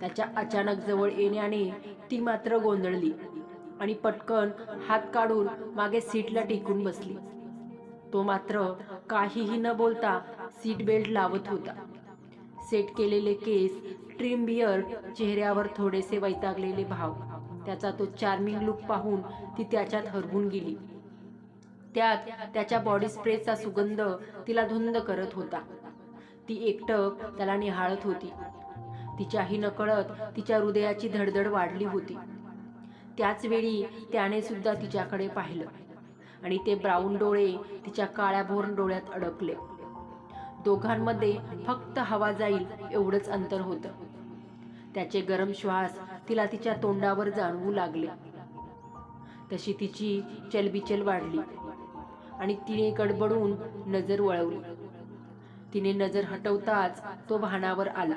त्याच्या अचानक जवळ येण्याने ती मात्र गोंधळली आणि पटकन हात काढून मागे सीटला टेकून बसली. तो मात्र काहीही न बोलता सीट बेल्ट लावत होता. सेट केलेले केस, ट्रिम बिअर्ड, चेहऱ्यावर थोडेसे वैतागलेले भाव, त्याचा तो चार्मिंग लुक पाहून ती त्याच्यात हरवून गेली. त्यात त्याच्या बॉडी स्प्रेचा सुगंध तिला धुंद करत होता. ती एकटक त्याला निहाळत होती. तिच्याही नकळत तिच्या हृदयाची धडधड वाढली होती. त्याच वेळी त्याने सुद्धा तिच्याकडे पाहिलं आणि ते ब्राऊन डोळे तिच्या काळ्याभोर डोळ्यात अडकले. दोघांमध्ये फक्त हवा जाईल एवढंच अंतर होतं. त्याचे गरम श्वास तिला तिच्या तोंडावर जाणवू लागले. तशी तिची चलबिचल वाढली आणि तिने गडबडून नजर वळवली. तिने नजर हटवताच तो भानावर आला.